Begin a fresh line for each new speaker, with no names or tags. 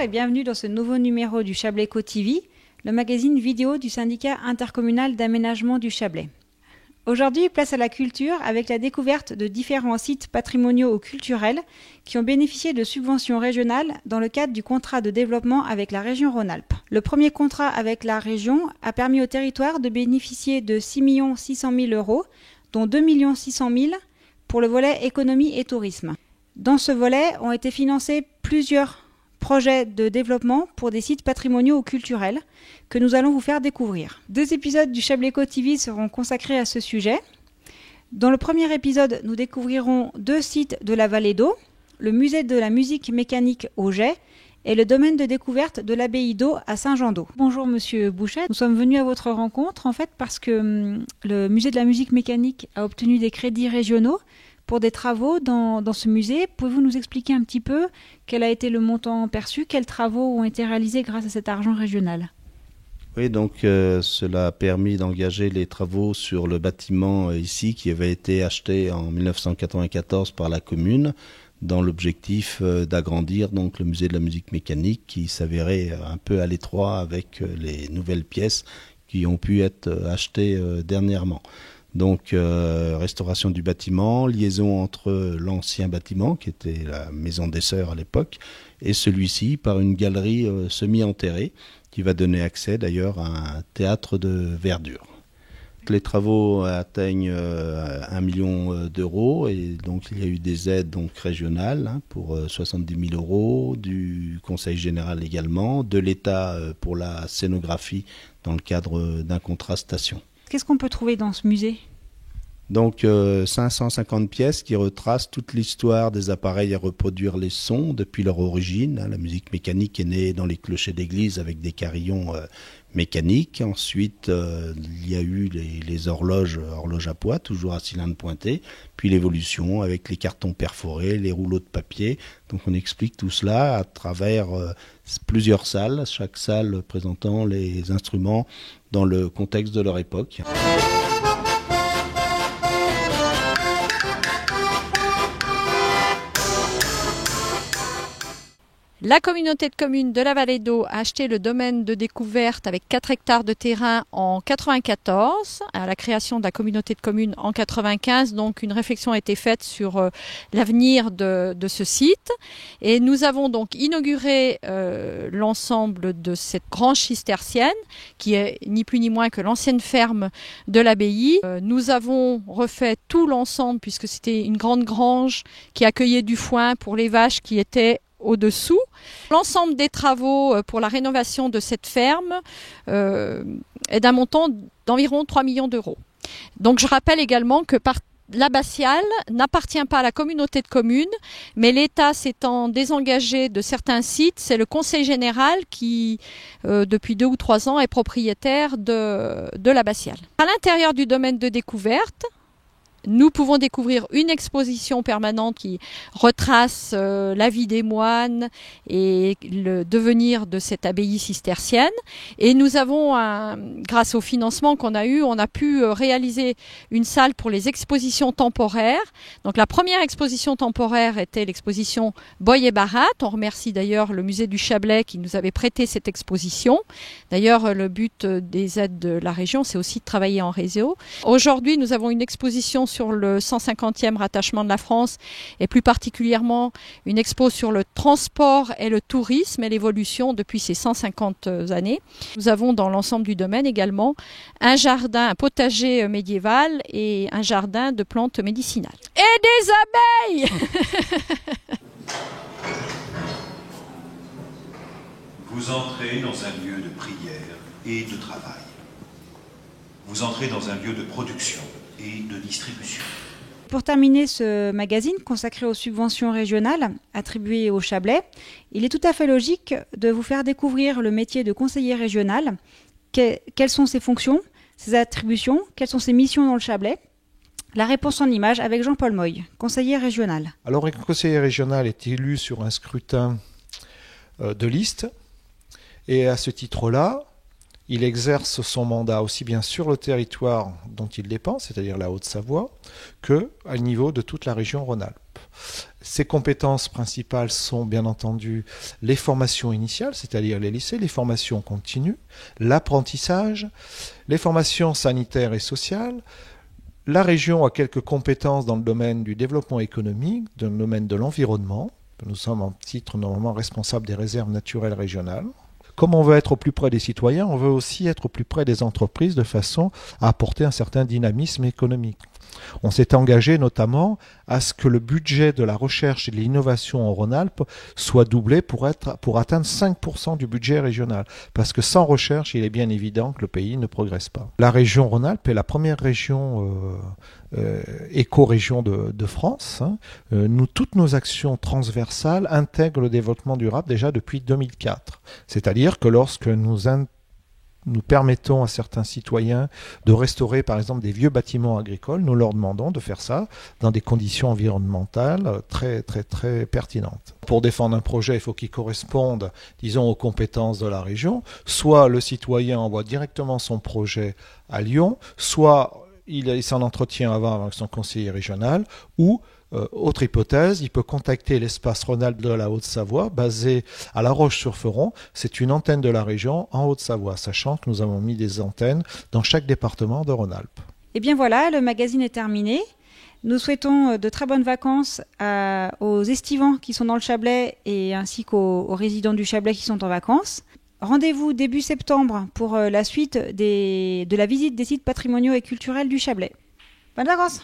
et bienvenue dans ce nouveau numéro du Chablais Eco TV, le magazine vidéo du syndicat intercommunal d'aménagement du Chablais. Aujourd'hui, place à la culture avec la découverte de différents sites patrimoniaux ou culturels qui ont bénéficié de subventions régionales dans le cadre du contrat de développement avec la région Rhône-Alpes. Le premier contrat avec la région a permis au territoire de bénéficier de 6 600 000 euros, dont 2 600 000 pour le volet économie et tourisme. Dans ce volet ont été financés plusieurs projets de développement pour des sites patrimoniaux ou culturels que nous allons vous faire découvrir. 2 épisodes du Chablais Eco TV seront consacrés à ce sujet. Dans le premier épisode, nous découvrirons 2 sites de la vallée d'Eau, le musée de la musique mécanique au Jet et le domaine de découverte de l'abbaye d'Eau à Saint-Jean-d'Eau. Bonjour Monsieur Bouchet, nous sommes venus à votre rencontre en fait parce que le musée de la musique mécanique a obtenu des crédits régionaux pour des travaux dans ce musée. Pouvez-vous nous expliquer un petit peu quel a été le montant perçu, quels travaux ont été réalisés grâce à cet argent régional?
Oui, donc cela a permis d'engager les travaux sur le bâtiment ici qui avait été acheté en 1994 par la commune dans l'objectif d'agrandir donc le musée de la musique mécanique qui s'avérait un peu à l'étroit avec les nouvelles pièces qui ont pu être achetées dernièrement. Donc restauration du bâtiment, liaison entre l'ancien bâtiment qui était la maison des Sœurs à l'époque et celui-ci par une galerie semi-enterrée qui va donner accès d'ailleurs à un théâtre de verdure. Les travaux atteignent 1 million d'euros et donc il y a eu des aides donc régionales pour 70 000 euros, du Conseil général également, de l'État pour la scénographie dans le cadre d'un contrat station.
Qu'est-ce qu'on peut trouver dans ce musée ?
Donc 550 pièces qui retracent toute l'histoire des appareils à reproduire les sons depuis leur origine. La musique mécanique est née dans les clochers d'église avec des carillons mécaniques. Ensuite, il y a eu les horloges à poids, toujours à cylindre pointé. Puis l'évolution avec les cartons perforés, les rouleaux de papier. Donc on explique tout cela à travers plusieurs salles, chaque salle présentant les instruments dans le contexte de leur époque.
La communauté de communes de la vallée d'Eau a acheté le domaine de découverte avec 4 hectares de terrain en 1994, à la création de la communauté de communes en 1995. Donc une réflexion a été faite sur l'avenir de ce site. Et nous avons donc inauguré l'ensemble de cette grange cistercienne, qui est ni plus ni moins que l'ancienne ferme de l'abbaye. Nous avons refait tout l'ensemble, puisque c'était une grande grange qui accueillait du foin pour les vaches qui étaient au-dessous. L'ensemble des travaux pour la rénovation de cette ferme est d'un montant d'environ 3 millions d'euros. Donc je rappelle également que l'abbatiale n'appartient pas à la communauté de communes, mais l'État s'étant désengagé de certains sites, c'est le Conseil général qui, depuis 2 ou 3 ans, est propriétaire de l'abbatiale. À l'intérieur du domaine de découverte, nous pouvons découvrir une exposition permanente qui retrace la vie des moines et le devenir de cette abbaye cistercienne. Et nous avons, grâce au financement qu'on a eu, on a pu réaliser une salle pour les expositions temporaires. Donc la première exposition temporaire était l'exposition Boy et Barat. On remercie d'ailleurs le musée du Chablais qui nous avait prêté cette exposition. D'ailleurs, le but des aides de la région, c'est aussi de travailler en réseau. Aujourd'hui, nous avons une exposition sur le 150e rattachement de la France et plus particulièrement une expo sur le transport et le tourisme et l'évolution depuis ces 150 années. Nous avons dans l'ensemble du domaine également un jardin, un potager médiéval et un jardin de plantes médicinales. Et des abeilles.
Vous entrez dans un lieu de prière et de travail. Vous entrez dans un lieu de production et de distribution.
Pour terminer ce magazine consacré aux subventions régionales attribuées au Chablais, il est tout à fait logique de vous faire découvrir le métier de conseiller régional. Quelles sont ses fonctions, ses attributions, quelles sont ses missions dans le Chablais? La réponse en images avec Jean-Paul Moy, conseiller régional.
Alors, un conseiller régional est élu sur un scrutin de liste et à ce titre-là, il exerce son mandat aussi bien sur le territoire dont il dépend, c'est-à-dire la Haute-Savoie, qu'au niveau de toute la région Rhône-Alpes. Ses compétences principales sont bien entendu les formations initiales, c'est-à-dire les lycées, les formations continues, l'apprentissage, les formations sanitaires et sociales. La région a quelques compétences dans le domaine du développement économique, dans le domaine de l'environnement. Nous sommes en titre normalement responsables des réserves naturelles régionales. Comme on veut être au plus près des citoyens, on veut aussi être au plus près des entreprises de façon à apporter un certain dynamisme économique. On s'est engagé notamment à ce que le budget de la recherche et de l'innovation en Rhône-Alpes soit doublé pour atteindre 5% du budget régional. Parce que sans recherche, il est bien évident que le pays ne progresse pas. La région Rhône-Alpes est la première région éco-région de France. Toutes nos actions transversales intègrent le développement durable déjà depuis 2004. C'est-à-dire que lorsque nous permettons à certains citoyens de restaurer par exemple des vieux bâtiments agricoles, nous leur demandons de faire ça dans des conditions environnementales très très très pertinentes. Pour défendre un projet, il faut qu'il corresponde, disons, aux compétences de la région. Soit le citoyen envoie directement son projet à Lyon, soit il s'en entretient avant avec son conseiller régional, ou autre hypothèse, il peut contacter l'espace Rhône-Alpes de la Haute-Savoie, basé à La Roche-sur-Foron. C'est une antenne de la région en Haute-Savoie, sachant que nous avons mis des antennes dans chaque département de Rhône-Alpes.
Et bien voilà, le magazine est terminé. Nous souhaitons de très bonnes vacances aux estivants qui sont dans le Chablais et ainsi qu'aux résidents du Chablais qui sont en vacances. Rendez-vous début septembre pour la suite de la visite des sites patrimoniaux et culturels du Chablais. Bonnes vacances!